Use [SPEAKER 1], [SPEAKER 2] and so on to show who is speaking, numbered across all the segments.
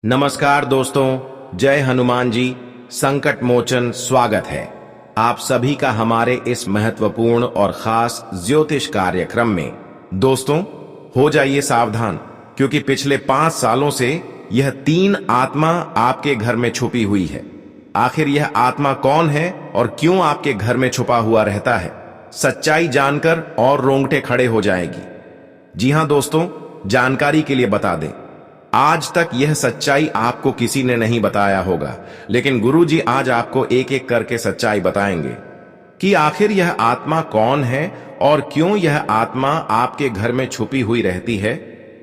[SPEAKER 1] नमस्कार दोस्तों, जय हनुमान जी। संकट मोचन स्वागत है आप सभी का हमारे इस महत्वपूर्ण और खास ज्योतिष कार्यक्रम में। दोस्तों, हो जाइए सावधान, क्योंकि पिछले 5 सालों से यह 3 आत्मा आपके घर में छुपी हुई है। आखिर यह आत्मा कौन है और क्यों आपके घर में छुपा हुआ रहता है, सच्चाई जानकर और रोंगटे खड़े हो जाएगी। जी हां दोस्तों, जानकारी के लिए बता दें, आज तक यह सच्चाई आपको किसी ने नहीं बताया होगा, लेकिन गुरुजी आज आपको एक एक करके सच्चाई बताएंगे कि आखिर यह आत्मा कौन है और क्यों यह आत्मा आपके घर में छुपी हुई रहती है।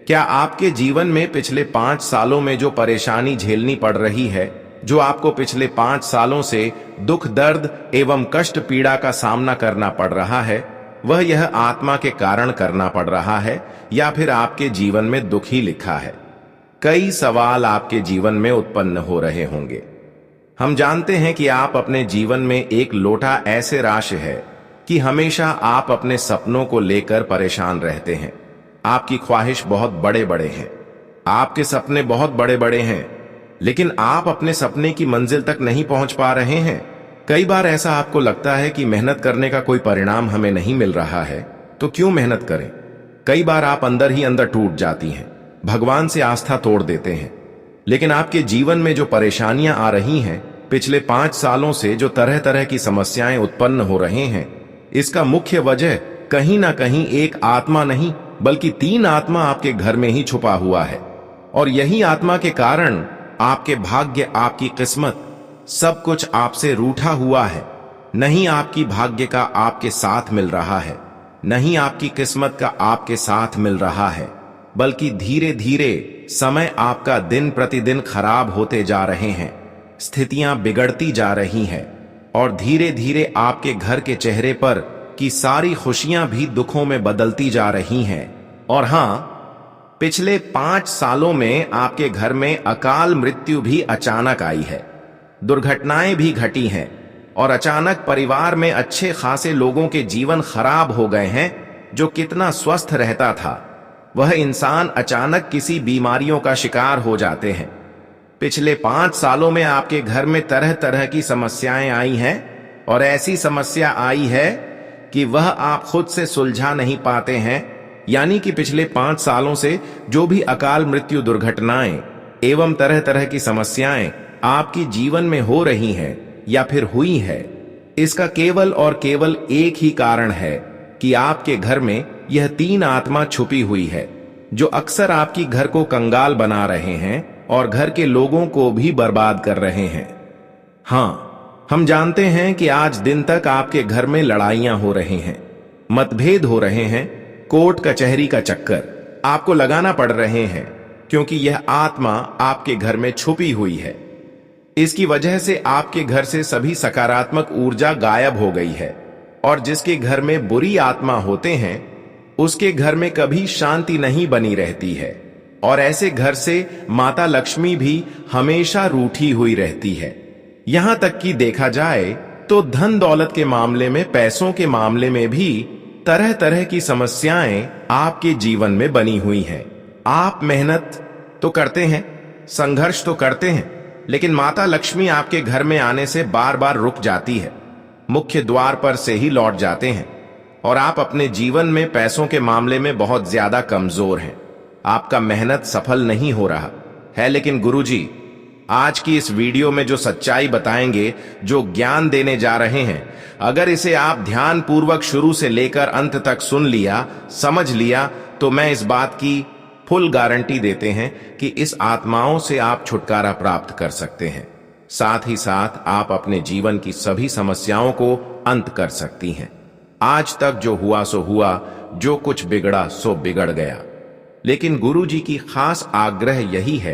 [SPEAKER 1] क्या आपके जीवन में पिछले 5 सालों में जो परेशानी झेलनी पड़ रही है, जो आपको पिछले 5 सालों से दुख दर्द एवं कष्ट पीड़ा का सामना करना पड़ रहा है, वह यह आत्मा के कारण करना पड़ रहा है या फिर आपके जीवन में दुख ही लिखा है। कई सवाल आपके जीवन में उत्पन्न हो रहे होंगे। हम जानते हैं कि आप अपने जीवन में एक लोटा ऐसे राशि है कि हमेशा आप अपने सपनों को लेकर परेशान रहते हैं। आपकी ख्वाहिश बहुत बड़े बड़े हैं, आपके सपने बहुत बड़े बड़े हैं, लेकिन आप अपने सपने की मंजिल तक नहीं पहुंच पा रहे हैं। कई बार ऐसा आपको लगता है कि मेहनत करने का कोई परिणाम हमें नहीं मिल रहा है, तो क्यों मेहनत करें। कई बार आप अंदर ही अंदर टूट जाती हैं, भगवान से आस्था तोड़ देते हैं। लेकिन आपके जीवन में जो परेशानियां आ रही हैं, पिछले 5 सालों से जो तरह तरह की समस्याएं उत्पन्न हो रहे हैं, इसका मुख्य वजह कहीं ना कहीं एक आत्मा नहीं बल्कि 3 आत्मा आपके घर में ही छुपा हुआ है। और यही आत्मा के कारण आपके भाग्य, आपकी किस्मत, सब कुछ आपसे रूठा हुआ है। नहीं आपकी भाग्य का आपके साथ मिल रहा है, नहीं आपकी किस्मत का आपके साथ मिल रहा है, बल्कि धीरे धीरे समय आपका दिन प्रतिदिन खराब होते जा रहे हैं, स्थितियां बिगड़ती जा रही हैं और धीरे धीरे आपके घर के चेहरे पर की सारी खुशियां भी दुखों में बदलती जा रही हैं। और हां, पिछले 5 सालों में आपके घर में अकाल मृत्यु भी अचानक आई है, दुर्घटनाएं भी घटी हैं और अचानक परिवार में अच्छे खासे लोगों के जीवन खराब हो गए हैं। जो कितना स्वस्थ रहता था, वह इंसान अचानक किसी बीमारियों का शिकार हो जाते हैं। पिछले 5 सालों में आपके घर में तरह तरह की समस्याएं आई हैं और ऐसी समस्या आई है कि वह आप खुद से सुलझा नहीं पाते हैं। यानी कि पिछले 5 सालों से जो भी अकाल मृत्यु, दुर्घटनाएं एवं तरह तरह की समस्याएं आपकी जीवन में हो रही हैं या फिर हुई है, इसका केवल और केवल एक ही कारण है कि आपके घर में यह 3 आत्मा छुपी हुई है, जो अक्सर आपकी घर को कंगाल बना रहे हैं और घर के लोगों को भी बर्बाद कर रहे हैं। हां, हम जानते हैं कि आज दिन तक आपके घर में लड़ाइयां हो रही हैं, मतभेद हो रहे हैं, कोर्ट कचहरी का चक्कर आपको लगाना पड़ रहे हैं, क्योंकि यह आत्मा आपके घर में छुपी हुई है। इसकी वजह से आपके घर से सभी सकारात्मक ऊर्जा गायब हो गई है और जिसके घर में बुरी आत्मा होते हैं, उसके घर में कभी शांति नहीं बनी रहती है और ऐसे घर से माता लक्ष्मी भी हमेशा रूठी हुई रहती है। यहां तक कि देखा जाए तो धन दौलत के मामले में, पैसों के मामले में भी तरह तरह की समस्याएं आपके जीवन में बनी हुई हैं। आप मेहनत तो करते हैं, संघर्ष तो करते हैं, लेकिन माता लक्ष्मी आपके घर में आने से बार बार रुक जाती है, मुख्य द्वार पर से ही लौट जाते हैं और आप अपने जीवन में पैसों के मामले में बहुत ज्यादा कमजोर हैं। आपका मेहनत सफल नहीं हो रहा है। लेकिन गुरुजी आज की इस वीडियो में जो सच्चाई बताएंगे, जो ज्ञान देने जा रहे हैं, अगर इसे आप ध्यान पूर्वक शुरू से लेकर अंत तक सुन लिया, समझ लिया, तो मैं इस बात की फुल गारंटी देते हैं कि इस आत्माओं से आप छुटकारा प्राप्त कर सकते हैं। साथ ही साथ आप अपने जीवन की सभी समस्याओं को अंत कर सकती हैं। आज तक जो हुआ सो हुआ, जो कुछ बिगड़ा सो बिगड़ गया। लेकिन गुरुजी की खास आग्रह यही है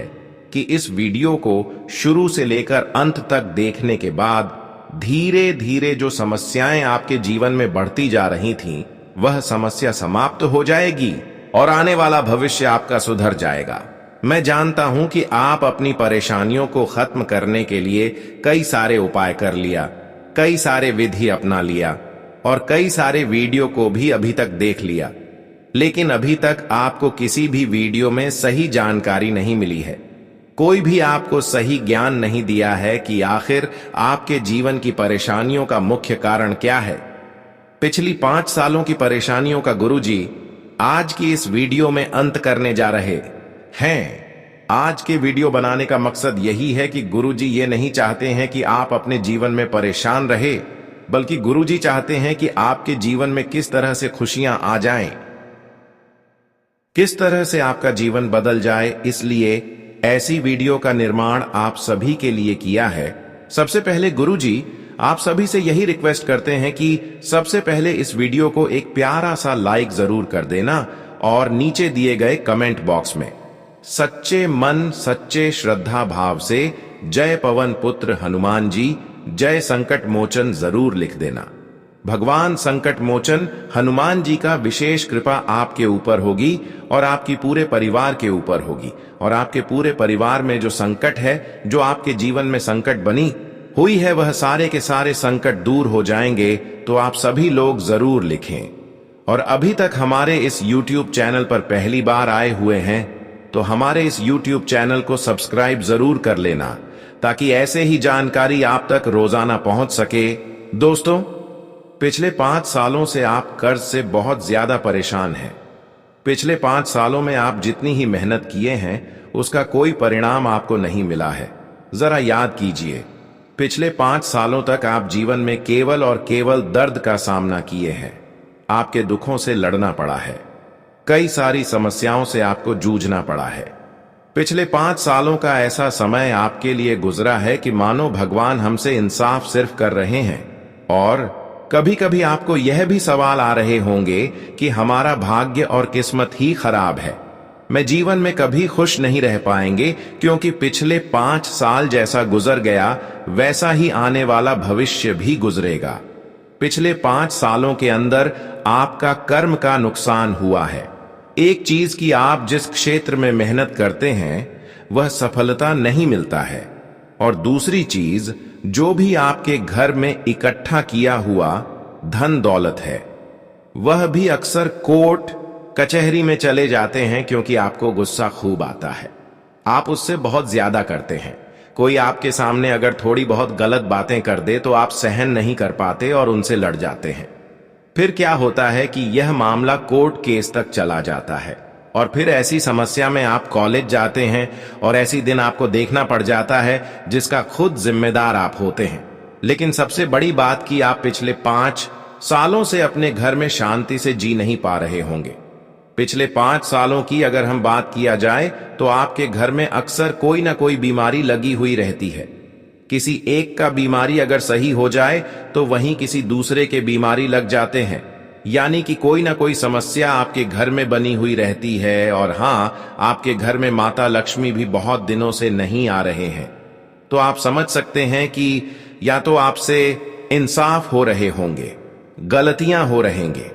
[SPEAKER 1] कि इस वीडियो को शुरू से लेकर अंत तक देखने के बाद धीरे धीरे जो समस्याएं आपके जीवन में बढ़ती जा रही थीं, वह समस्या समाप्त हो जाएगी और आने वाला भविष्य आपका सुधर जाएगा। मैं जानता हूं कि आप अपनी परेशानियों को खत्म करने के लिए कई सारे उपाय कर लिया, कई सारे विधि अपना लिया और कई सारे वीडियो को भी अभी तक देख लिया, लेकिन अभी तक आपको किसी भी वीडियो में सही जानकारी नहीं मिली है। कोई भी आपको सही ज्ञान नहीं दिया है कि आखिर आपके जीवन की परेशानियों का मुख्य कारण क्या है। पिछली 5 सालों की परेशानियों का गुरुजी आज की इस वीडियो में अंत करने जा रहे हैं। आज के वीडियो बनाने का मकसद यही है कि गुरुजी ये नहीं चाहते हैं कि आप अपने जीवन में परेशान रहे, बल्कि गुरुजी चाहते हैं कि आपके जीवन में किस तरह से खुशियां आ जाएं, किस तरह से आपका जीवन बदल जाए। इसलिए ऐसी वीडियो का निर्माण आप सभी के लिए किया है। सबसे पहले गुरुजी आप सभी से यही रिक्वेस्ट करते हैं कि सबसे पहले इस वीडियो को एक प्यारा सा लाइक जरूर कर देना और नीचे दिए गए कमेंट बॉक्स में सच्चे मन सच्चे श्रद्धा भाव से जय पवन पुत्र हनुमान जी, जय संकट मोचन जरूर लिख देना। भगवान संकट मोचन हनुमान जी का विशेष कृपा आपके ऊपर होगी और आपकी पूरे परिवार के ऊपर होगी, और आपके पूरे परिवार में जो संकट है, जो आपके जीवन में संकट बनी हुई है, वह सारे के सारे संकट दूर हो जाएंगे। तो आप सभी लोग जरूर लिखें। और अभी तक हमारे इस YouTube चैनल पर पहली बार आए हुए हैं तो हमारे इस YouTube चैनल को सब्सक्राइब जरूर कर लेना, ताकि ऐसे ही जानकारी आप तक रोजाना पहुंच सके। दोस्तों, पिछले 5 सालों से आप कर्ज से बहुत ज्यादा परेशान हैं। पिछले 5 सालों में आप जितनी ही मेहनत किए हैं, उसका कोई परिणाम आपको नहीं मिला है। जरा याद कीजिए, पिछले 5 सालों तक आप जीवन में केवल और केवल दर्द का सामना किए हैं। आपके दुखों से लड़ना पड़ा है, कई सारी समस्याओं से आपको जूझना पड़ा है। पिछले 5 सालों का ऐसा समय आपके लिए गुजरा है कि मानो भगवान हमसे इंसाफ सिर्फ कर रहे हैं। और कभी कभी आपको यह भी सवाल आ रहे होंगे कि हमारा भाग्य और किस्मत ही खराब है, मैं जीवन में कभी खुश नहीं रह पाएंगे, क्योंकि पिछले 5 साल जैसा गुजर गया वैसा ही आने वाला भविष्य भी गुजरेगा। पिछले 5 सालों के अंदर आपका कर्म का नुकसान हुआ है। एक चीज की आप जिस क्षेत्र में मेहनत करते हैं वह सफलता नहीं मिलता है, और दूसरी चीज, जो भी आपके घर में इकट्ठा किया हुआ धन दौलत है, वह भी अक्सर कोर्ट कचहरी में चले जाते हैं, क्योंकि आपको गुस्सा खूब आता है। आप उससे बहुत ज्यादा करते हैं। कोई आपके सामने अगर थोड़ी बहुत गलत बातें कर दे तो आप सहन नहीं कर पाते और उनसे लड़ जाते हैं। फिर क्या होता है कि यह मामला कोर्ट केस तक चला जाता है, और फिर ऐसी समस्या में आप कॉलेज जाते हैं और ऐसी दिन आपको देखना पड़ जाता है जिसका खुद जिम्मेदार आप होते हैं। लेकिन सबसे बड़ी बात कि आप पिछले 5 सालों से अपने घर में शांति से जी नहीं पा रहे होंगे। पिछले 5 सालों की अगर हम बात किया जाए तो आपके घर में अक्सर कोई ना कोई बीमारी लगी हुई रहती है। किसी एक का बीमारी अगर सही हो जाए तो वहीं किसी दूसरे के बीमारी लग जाते हैं, यानी कि कोई ना कोई समस्या आपके घर में बनी हुई रहती है। और हाँ, आपके घर में माता लक्ष्मी भी बहुत दिनों से नहीं आ रहे हैं। तो आप समझ सकते हैं कि या तो आपसे इंसाफ हो रहे होंगे, गलतियां हो रहेंगे,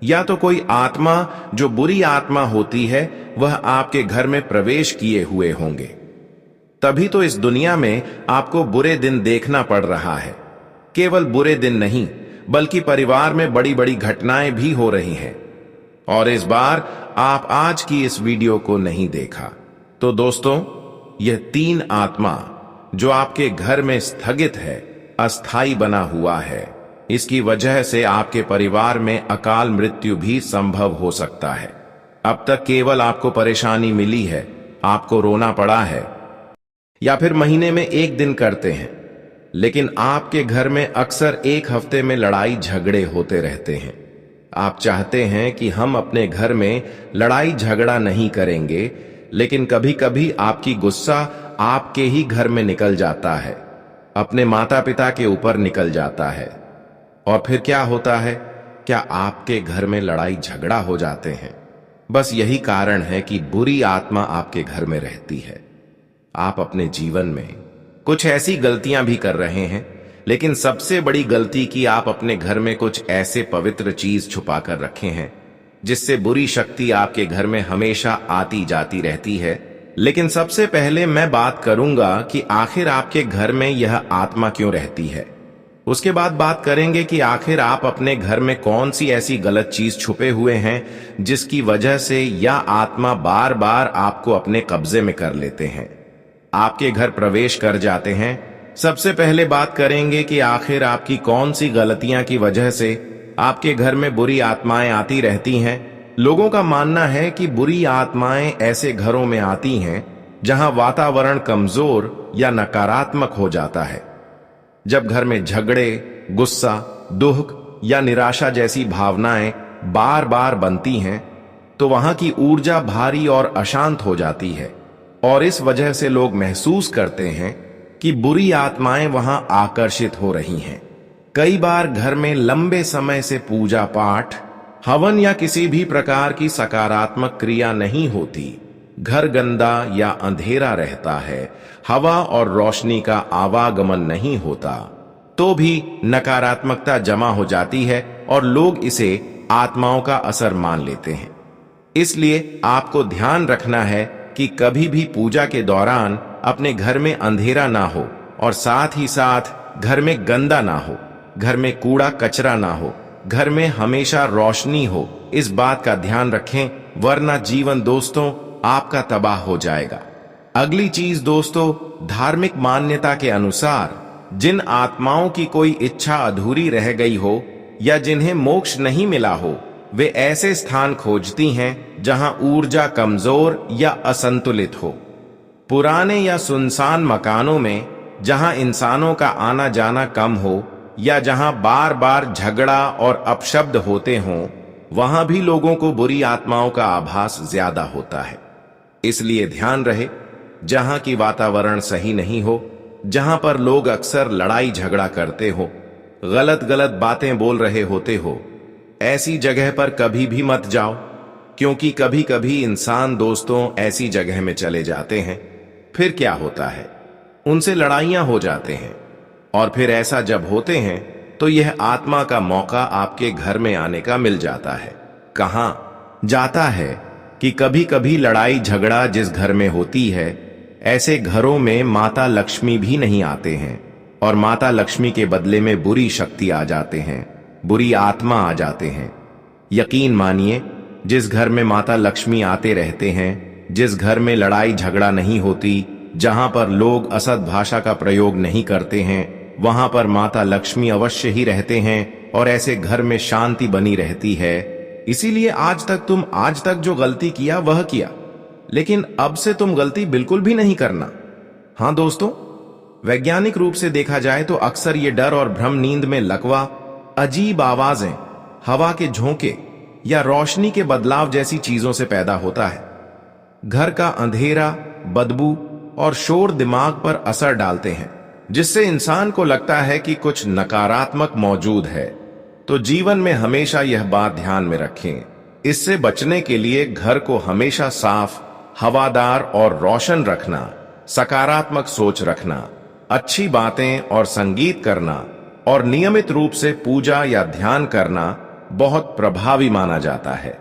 [SPEAKER 1] या तो कोई आत्मा जो बुरी आत्मा होती है वह आपके घर में प्रवेश किए हुए होंगे। तभी तो इस दुनिया में आपको बुरे दिन देखना पड़ रहा है। केवल बुरे दिन नहीं, बल्कि परिवार में बड़ी बड़ी घटनाएं भी हो रही हैं। और इस बार आप आज की इस वीडियो को नहीं देखा तो दोस्तों, यह 3 आत्मा जो आपके घर में स्थगित है, अस्थाई बना हुआ है, इसकी वजह से आपके परिवार में अकाल मृत्यु भी संभव हो सकता है। अब तक केवल आपको परेशानी मिली है, आपको रोना पड़ा है, या फिर महीने में 1 दिन करते हैं, लेकिन आपके घर में अक्सर 1 हफ्ते में लड़ाई झगड़े होते रहते हैं। आप चाहते हैं कि हम अपने घर में लड़ाई झगड़ा नहीं करेंगे, लेकिन कभी कभी आपकी गुस्सा आपके ही घर में निकल जाता है, अपने माता पिता के ऊपर निकल जाता है। और फिर क्या होता है? क्या आपके घर में लड़ाई झगड़ा हो जाते हैं? बस यही कारण है कि बुरी आत्मा आपके घर में रहती है। आप अपने जीवन में कुछ ऐसी गलतियां भी कर रहे हैं, लेकिन सबसे बड़ी गलती कि आप अपने घर में कुछ ऐसे पवित्र चीज छुपा कर रखे हैं जिससे बुरी शक्ति आपके घर में हमेशा आती जाती रहती है। लेकिन सबसे पहले मैं बात करूंगा कि आखिर आपके घर में यह आत्मा क्यों रहती है। उसके बाद बात करेंगे कि आखिर आप अपने घर में कौन सी ऐसी गलत चीज छुपे हुए हैं जिसकी वजह से यह आत्मा बार बार आपको अपने कब्जे में कर लेते हैं। आपके घर प्रवेश कर जाते हैं, सबसे पहले बात करेंगे कि आखिर आपकी कौन सी गलतियां की वजह से आपके घर में बुरी आत्माएं आती रहती हैं। लोगों का मानना है कि बुरी आत्माएं ऐसे घरों में आती हैं जहां वातावरण कमजोर या नकारात्मक हो जाता है। जब घर में झगड़े, गुस्सा, दुख या निराशा जैसी भावनाएं बार बार बनती हैं, तो वहां की ऊर्जा भारी और अशांत हो जाती है और इस वजह से लोग महसूस करते हैं कि बुरी आत्माएं वहां आकर्षित हो रही हैं। कई बार घर में लंबे समय से पूजा पाठ, हवन या किसी भी प्रकार की सकारात्मक क्रिया नहीं होती, घर गंदा या अंधेरा रहता है, हवा और रोशनी का आवागमन नहीं होता, तो भी नकारात्मकता जमा हो जाती है और लोग इसे आत्माओं का असर मान लेते हैं। इसलिए आपको ध्यान रखना है कि कभी भी पूजा के दौरान अपने घर में अंधेरा ना हो और साथ ही साथ घर में गंदा ना हो, घर में कूड़ा कचरा ना हो, घर में हमेशा रोशनी हो। इस बात का ध्यान रखें, वरना जीवन दोस्तों आपका तबाह हो जाएगा। अगली चीज दोस्तों, धार्मिक मान्यता के अनुसार जिन आत्माओं की कोई इच्छा अधूरी रह गई हो या जिन्हें मोक्ष नहीं मिला हो, वे ऐसे स्थान खोजती हैं जहां ऊर्जा कमजोर या असंतुलित हो। पुराने या सुनसान मकानों में जहां इंसानों का आना जाना कम हो या जहां बार बार झगड़ा और अपशब्द होते हों, वहां भी लोगों को बुरी आत्माओं का आभास ज्यादा होता है। इसलिए ध्यान रहे, जहां की वातावरण सही नहीं हो, जहां पर लोग अक्सर लड़ाई झगड़ा करते हो, गलत गलत बातें बोल रहे होते हो, ऐसी जगह पर कभी भी मत जाओ, क्योंकि कभी कभी इंसान दोस्तों ऐसी जगह में चले जाते हैं, फिर क्या होता है, उनसे लड़ाइयां हो जाते हैं और फिर ऐसा जब होते हैं तो यह आत्मा का मौका आपके घर में आने का मिल जाता है। कहां जाता है कि कभी कभी लड़ाई झगड़ा जिस घर में होती है, ऐसे घरों में माता लक्ष्मी भी नहीं आते हैं और माता लक्ष्मी के बदले में बुरी शक्ति आ जाते हैं, बुरी आत्मा आ जाते हैं। यकीन मानिए, जिस घर में माता लक्ष्मी आते रहते हैं, जिस घर में लड़ाई झगड़ा नहीं होती, जहां पर लोग असद भाषा का प्रयोग नहीं करते हैं, वहां पर माता लक्ष्मी अवश्य ही रहते हैं और ऐसे घर में शांति बनी रहती है। इसीलिए आज तक जो गलती किया वह किया, लेकिन अब से तुम गलती बिल्कुल भी नहीं करना। हां दोस्तों, वैज्ञानिक रूप से देखा जाए तो अक्सर ये डर और भ्रम नींद में लकवा, अजीब आवाजें, हवा के झोंके या रोशनी के बदलाव जैसी चीजों से पैदा होता है। घर का अंधेरा, बदबू और शोर दिमाग पर असर डालते हैं, जिससे इंसान को लगता है कि कुछ नकारात्मक मौजूद है। तो जीवन में हमेशा यह बात ध्यान में रखें, इससे बचने के लिए घर को हमेशा साफ, हवादार और रोशन रखना, सकारात्मक सोच रखना, अच्छी बातें और संगीत करना और नियमित रूप से पूजा या ध्यान करना बहुत प्रभावी माना जाता है।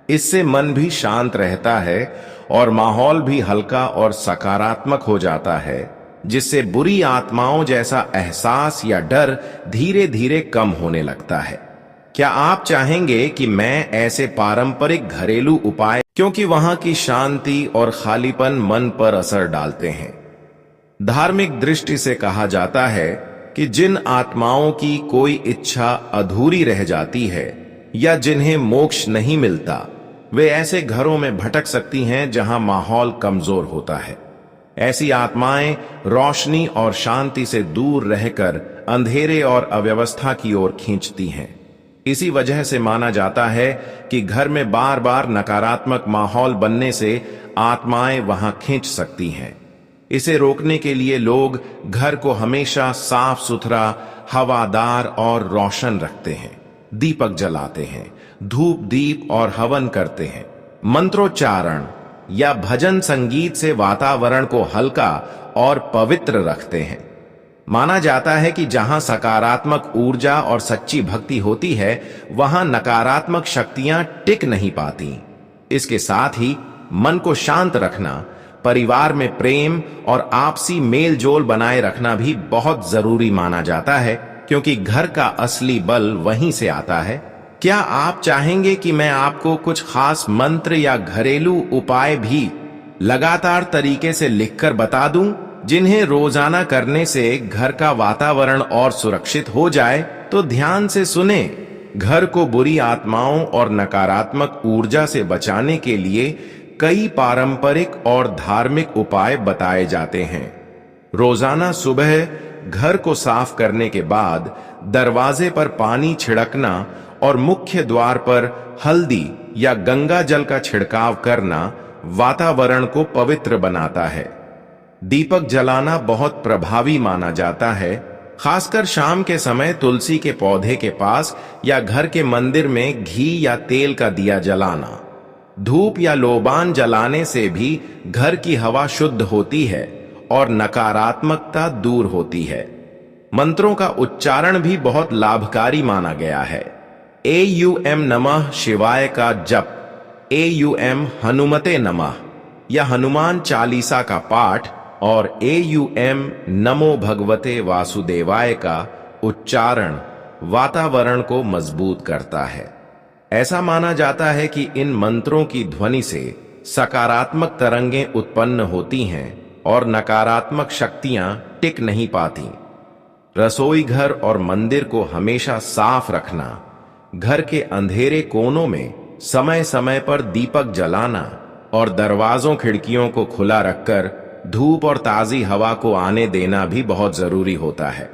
[SPEAKER 1] इससे मन भी शांत रहता है और माहौल भी हल्का और सकारात्मक हो जाता है, जिससे बुरी आत्माओं जैसा एहसास या डर धीरे धीरे कम होने लगता है। क्या आप चाहेंगे कि मैं ऐसे पारंपरिक घरेलू उपाय, क्योंकि वहां की शांति और खालीपन मन पर असर डालते हैं। धार्मिक दृष्टि से कहा जाता है कि जिन आत्माओं की कोई इच्छा अधूरी रह जाती है या जिन्हें मोक्ष नहीं मिलता, वे ऐसे घरों में भटक सकती हैं जहां माहौल कमजोर होता है। ऐसी आत्माएं रोशनी और शांति से दूर रहकर अंधेरे और अव्यवस्था की ओर खींचती हैं। इसी वजह से माना जाता है कि घर में बार बार नकारात्मक माहौल बनने से आत्माएं वहां खींच सकती हैं। इसे रोकने के लिए लोग घर को हमेशा साफ सुथरा, हवादार और रोशन रखते हैं, दीपक जलाते हैं, धूप दीप और हवन करते हैं, मंत्रोच्चारण या भजन संगीत से वातावरण को हल्का और पवित्र रखते हैं। माना जाता है कि जहां सकारात्मक ऊर्जा और सच्ची भक्ति होती है, वहां नकारात्मक शक्तियां टिक नहीं पाती। इसके साथ ही मन को शांत रखना, परिवार में प्रेम और आपसी मेल जोल बनाए रखना भी बहुत जरूरी माना जाता है, क्योंकि घर का असली बल वहीं से आता है। क्या आप चाहेंगे कि मैं आपको कुछ खास मंत्र या घरेलू उपाय भी लगातार तरीके से लिखकर बता दूं, जिन्हें रोजाना करने से घर का वातावरण और सुरक्षित हो जाए, तो ध्यान से सुने। घर को बुरी आत्माओं और नकारात्मक ऊर्जा से बचाने के लिए कई पारंपरिक और धार्मिक उपाय बताए जाते हैं। रोजाना सुबह घर को साफ करने के बाद दरवाजे पर पानी छिड़कना और मुख्य द्वार पर हल्दी या गंगा जल का छिड़काव करना वातावरण को पवित्र बनाता है। दीपक जलाना बहुत प्रभावी माना जाता है, खासकर शाम के समय तुलसी के पौधे के पास या घर के मंदिर में घी या तेल का दिया जलाना। धूप या लोबान जलाने से भी घर की हवा शुद्ध होती है और नकारात्मकता दूर होती है। मंत्रों का उच्चारण भी बहुत लाभकारी माना गया है। AUM नमः शिवाय का जप, AUM हनुमते नमः या हनुमान चालीसा का पाठ और AUM नमो भगवते वासुदेवाय का उच्चारण वातावरण को मजबूत करता है। ऐसा माना जाता है कि इन मंत्रों की ध्वनि से सकारात्मक तरंगें उत्पन्न होती हैं और नकारात्मक शक्तियां टिक नहीं पाती। रसोई घर और मंदिर को हमेशा साफ रखना, घर के अंधेरे कोनों में समय समय पर दीपक जलाना और दरवाजों खिड़कियों को खुला रखकर धूप और ताजी हवा को आने देना भी बहुत जरूरी होता है।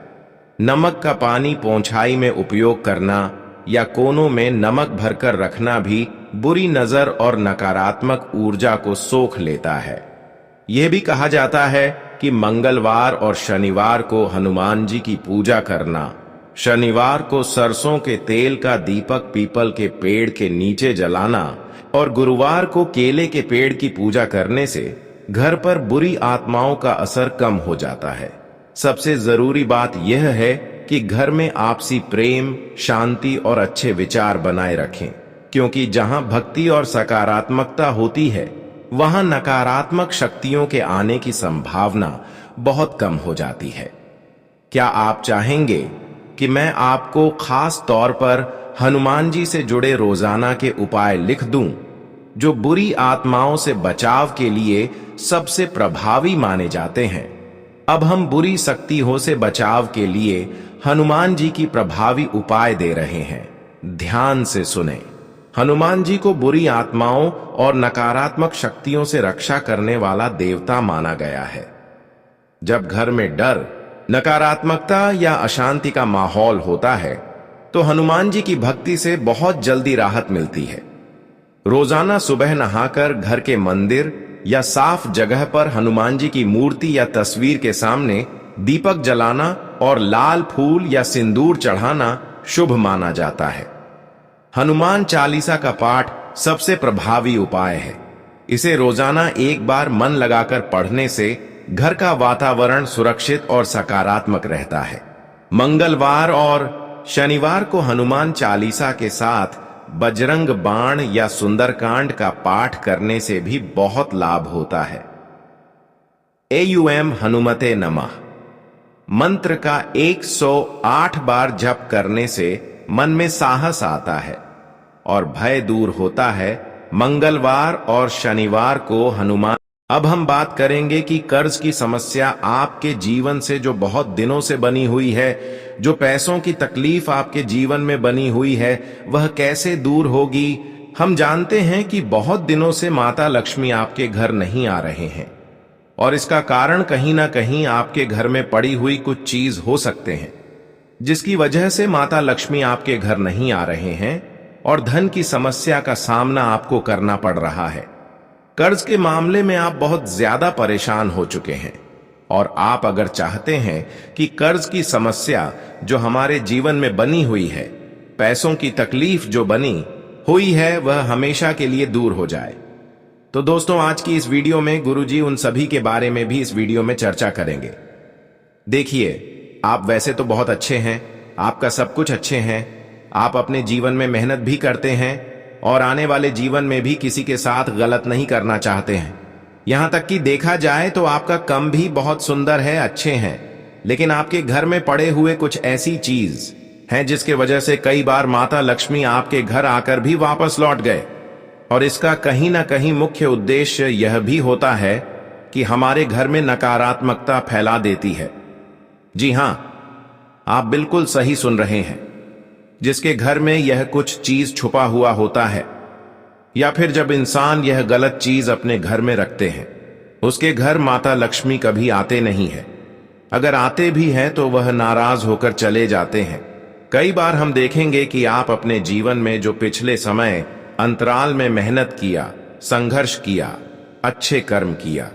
[SPEAKER 1] नमक का पानी पोंछाई में उपयोग करना या कोनों में नमक भरकर रखना भी बुरी नजर और नकारात्मक ऊर्जा को सोख लेता है। यह भी कहा जाता है कि मंगलवार और शनिवार को हनुमान जी की पूजा करना, शनिवार को सरसों के तेल का दीपक पीपल के पेड़ के नीचे जलाना और गुरुवार को केले के पेड़ की पूजा करने से घर पर बुरी आत्माओं का असर कम हो जाता है। सबसे जरूरी बात यह है कि घर में आपसी प्रेम, शांति और अच्छे विचार बनाए रखें, क्योंकि जहां भक्ति और सकारात्मकता होती है, वहां नकारात्मक शक्तियों के आने की संभावना बहुत कम हो जाती है। क्या आप चाहेंगे कि मैं आपको खास तौर पर हनुमान जी से जुड़े रोजाना के उपाय लिख दूं, जो बुरी आत्माओं से बचाव के लिए सबसे प्रभावी माने जाते हैं? अब हम बुरी शक्तियों से बचाव के लिए हनुमान जी की प्रभावी उपाय दे रहे हैं। ध्यान से सुने। हनुमान जी को बुरी आत्माओं और नकारात्मक शक्तियों से रक्षा करने वाला देवता माना गया है। जब घर में डर, नकारात्मकता या अशांति का माहौल होता है, तो हनुमान जी की भक्ति से बहुत जल्दी राहत मिलती है। रोजाना सुबह नहाकर घर के मंदिर या साफ जगह पर हनुमान जी की मूर्ति या तस्वीर के सामने दीपक जलाना और लाल फूल या सिंदूर चढ़ाना शुभ माना जाता है। हनुमान चालीसा का पाठ सबसे प्रभावी उपाय है। इसे रोजाना एक बार मन लगाकर पढ़ने से घर का वातावरण सुरक्षित और सकारात्मक रहता है। मंगलवार और शनिवार को हनुमान चालीसा के साथ बजरंग बाण या सुंदरकांड का पाठ करने से भी बहुत लाभ होता है। AUM हनुमते नमः मंत्र का 108 बार जप करने से मन में साहस आता है और भय दूर होता है। मंगलवार और शनिवार को हनुमान। अब हम बात करेंगे कि कर्ज की समस्या आपके जीवन से जो बहुत दिनों से बनी हुई है, जो पैसों की तकलीफ आपके जीवन में बनी हुई है, वह कैसे दूर होगी। हम जानते हैं कि बहुत दिनों से माता लक्ष्मी आपके घर नहीं आ रहे हैं और इसका कारण कहीं ना कहीं आपके घर में पड़ी हुई कुछ चीज हो सकते हैं, जिसकी वजह से माता लक्ष्मी आपके घर नहीं आ रहे हैं और धन की समस्या का सामना आपको करना पड़ रहा है। कर्ज के मामले में आप बहुत ज्यादा परेशान हो चुके हैं और आप अगर चाहते हैं कि कर्ज की समस्या जो हमारे जीवन में बनी हुई है, पैसों की तकलीफ जो बनी हुई है, वह हमेशा के लिए दूर हो जाए, तो दोस्तों आज की इस वीडियो में गुरुजी उन सभी के बारे में भी इस वीडियो में चर्चा करेंगे। देखिए, आप वैसे तो बहुत अच्छे हैं, आपका सब कुछ अच्छे हैं, आप अपने जीवन में मेहनत भी करते हैं और आने वाले जीवन में भी किसी के साथ गलत नहीं करना चाहते हैं। यहां तक कि देखा जाए तो आपका काम भी बहुत सुंदर है, अच्छे हैं, लेकिन आपके घर में पड़े हुए कुछ ऐसी चीज हैं जिसके वजह से कई बार माता लक्ष्मी आपके घर आकर भी वापस लौट गए। और इसका कहीं ना कहीं मुख्य उद्देश्य यह भी होता है कि हमारे घर में नकारात्मकता फैला देती है। जी हां, आप बिल्कुल सही सुन रहे हैं। जिसके घर में यह कुछ चीज छुपा हुआ होता है, या फिर जब इंसान यह गलत चीज अपने घर में रखते हैं, उसके घर माता लक्ष्मी कभी आते नहीं है। अगर आते भी हैं तो वह नाराज होकर चले जाते हैं। कई बार हम देखेंगे कि आप अपने जीवन में जो पिछले समय अंतराल में मेहनत किया, संघर्ष किया, अच्छे कर्म किया,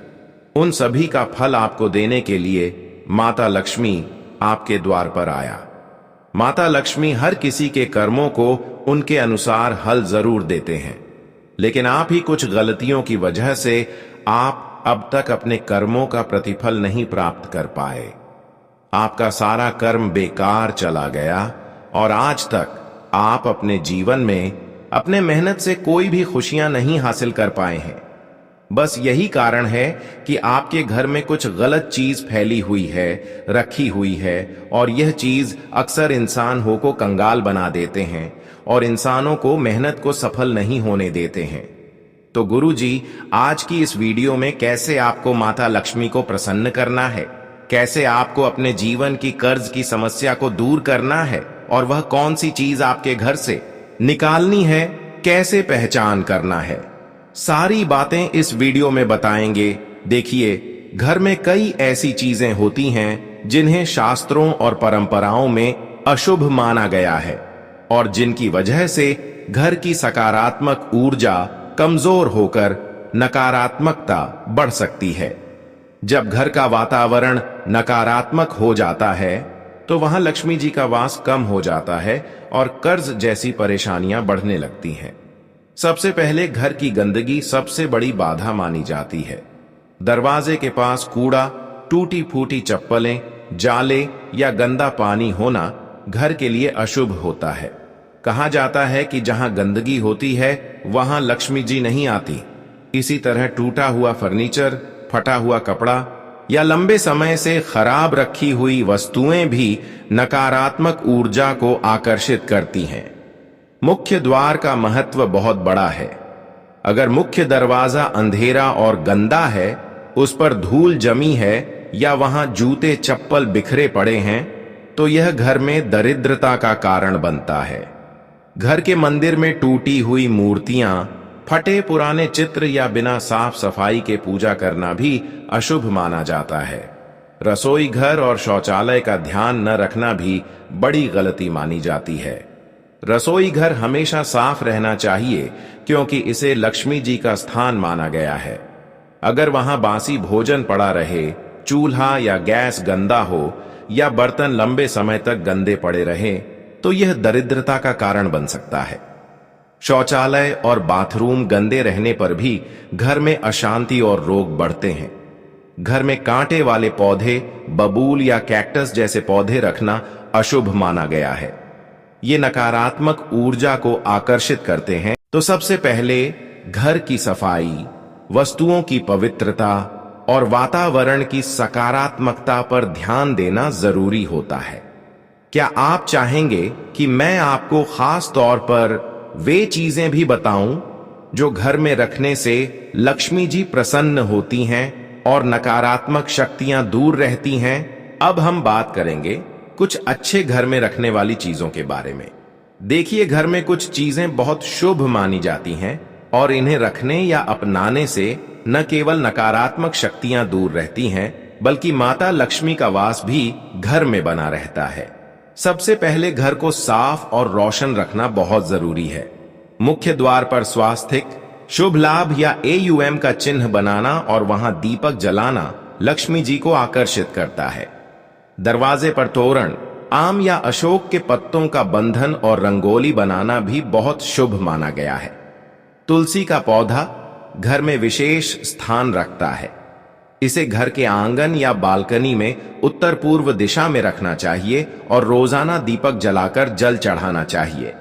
[SPEAKER 1] उन सभी का फल आपको देने के लिए माता लक्ष्मी आपके द्वार पर आया। माता लक्ष्मी हर किसी के कर्मों को उनके अनुसार हल जरूर देते हैं, लेकिन आप ही कुछ गलतियों की वजह से आप अब तक अपने कर्मों का प्रतिफल नहीं प्राप्त कर पाए। आपका सारा कर्म बेकार चला गया और आज तक आप अपने जीवन में अपने मेहनत से कोई भी खुशियां नहीं हासिल कर पाए हैं। बस यही कारण है कि आपके घर में कुछ गलत चीज फैली हुई है, रखी हुई है, और यह चीज अक्सर इंसान को कंगाल बना देते हैं और इंसानों को मेहनत को सफल नहीं होने देते हैं। तो गुरुजी, आज की इस वीडियो में कैसे आपको माता लक्ष्मी को प्रसन्न करना है, कैसे आपको अपने जीवन की कर्ज की समस्या को दूर करना है, और वह कौन सी चीज आपके घर से निकालनी है, कैसे पहचान करना है, सारी बातें इस वीडियो में बताएंगे। देखिए, घर में कई ऐसी चीजें होती हैं जिन्हें शास्त्रों और परंपराओं में अशुभ माना गया है और जिनकी वजह से घर की सकारात्मक ऊर्जा कमजोर होकर नकारात्मकता बढ़ सकती है। जब घर का वातावरण नकारात्मक हो जाता है तो वहां लक्ष्मी जी का वास कम हो जाता है और कर्ज जैसी परेशानियां बढ़ने लगती हैं। सबसे पहले घर की गंदगी सबसे बड़ी बाधा मानी जाती है। दरवाजे के पास कूड़ा, टूटी फूटी चप्पलें, जाले या गंदा पानी होना घर के लिए अशुभ होता है। कहा जाता है कि जहां गंदगी होती है वहां लक्ष्मी जी नहीं आती। इसी तरह टूटा हुआ फर्नीचर, फटा हुआ कपड़ा या लंबे समय से खराब रखी हुई वस्तुएं भी नकारात्मक ऊर्जा को आकर्षित करती हैं। मुख्य द्वार का महत्व बहुत बड़ा है। अगर मुख्य दरवाजा अंधेरा और गंदा है, उस पर धूल जमी है या वहां जूते चप्पल बिखरे पड़े हैं, तो यह घर में दरिद्रता का कारण बनता है। घर के मंदिर में टूटी हुई मूर्तियां, फटे पुराने चित्र या बिना साफ सफाई के पूजा करना भी अशुभ माना जाता है। रसोई घर और शौचालय का ध्यान न रखना भी बड़ी गलती मानी जाती है। रसोई घर हमेशा साफ रहना चाहिए क्योंकि इसे लक्ष्मी जी का स्थान माना गया है। अगर वहां बासी भोजन पड़ा रहे, चूल्हा या गैस गंदा हो या बर्तन लंबे समय तक गंदे पड़े रहे, तो यह दरिद्रता का कारण बन सकता है। शौचालय और बाथरूम गंदे रहने पर भी घर में अशांति और रोग बढ़ते हैं। घर में कांटे वाले पौधे, बबूल या कैक्टस जैसे पौधे रखना अशुभ माना गया है। ये नकारात्मक ऊर्जा को आकर्षित करते हैं। तो सबसे पहले घर की सफाई, वस्तुओं की पवित्रता और वातावरण की सकारात्मकता पर ध्यान देना जरूरी होता है। क्या आप चाहेंगे कि मैं आपको खास तौर पर वे चीजें भी बताऊं जो घर में रखने से लक्ष्मी जी प्रसन्न होती हैं और नकारात्मक शक्तियां दूर रहती हैं? अब हम बात करेंगे कुछ अच्छे घर में रखने वाली चीजों के बारे में। देखिए, घर में कुछ चीजें बहुत शुभ मानी जाती हैं और इन्हें रखने या अपनाने से न केवल नकारात्मक शक्तियां दूर रहती हैं, बल्कि माता लक्ष्मी का वास भी घर में बना रहता है। सबसे पहले घर को साफ और रोशन रखना बहुत जरूरी है। मुख्य द्वार पर स्वास्तिक, शुभ लाभ या AUM का चिन्ह बनाना और वहां दीपक जलाना लक्ष्मी जी को आकर्षित करता है। दरवाजे पर तोरण, आम या अशोक के पत्तों का बंधन और रंगोली बनाना भी बहुत शुभ माना गया है। तुलसी का पौधा घर में विशेष स्थान रखता है। इसे घर के आंगन या बालकनी में उत्तर पूर्व दिशा में रखना चाहिए और रोजाना दीपक जलाकर जल चढ़ाना चाहिए।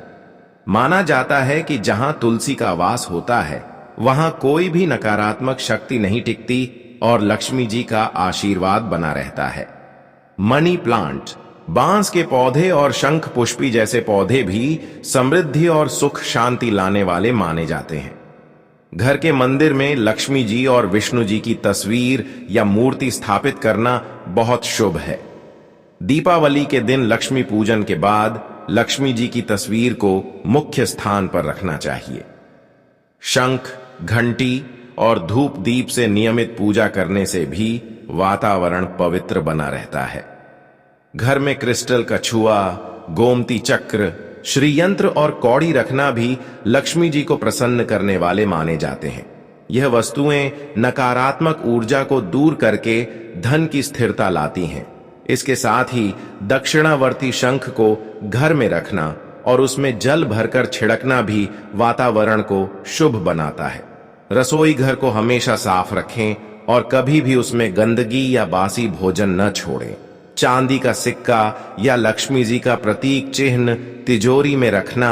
[SPEAKER 1] माना जाता है कि जहां तुलसी का वास होता है वहां कोई भी नकारात्मक शक्ति नहीं टिकती और लक्ष्मी जी का आशीर्वाद बना रहता है। मनी प्लांट, बांस के पौधे और शंख पुष्पी जैसे पौधे भी समृद्धि और सुख शांति लाने वाले माने जाते हैं। घर के मंदिर में लक्ष्मी जी और विष्णु जी की तस्वीर या मूर्ति स्थापित करना बहुत शुभ है। दीपावली के दिन लक्ष्मी पूजन के बाद लक्ष्मी जी की तस्वीर को मुख्य स्थान पर रखना चाहिए। शंख, घंटी और धूप दीप से नियमित पूजा करने से भी वातावरण पवित्र बना रहता है। घर में क्रिस्टल कछुआ, गोमती चक्र, श्रीयंत्र और कौड़ी रखना भी लक्ष्मी जी को प्रसन्न करने वाले माने जाते हैं। यह वस्तुएं नकारात्मक ऊर्जा को दूर करके धन की स्थिरता लाती हैं। इसके साथ ही दक्षिणावर्ती शंख को घर में रखना और उसमें जल भरकर छिड़कना भी वातावरण को शुभ बनाता है। रसोई घर को हमेशा साफ रखें और कभी भी उसमें गंदगी या बासी भोजन न छोड़ें। चांदी का सिक्का या लक्ष्मी जी का प्रतीक चिन्ह तिजोरी में रखना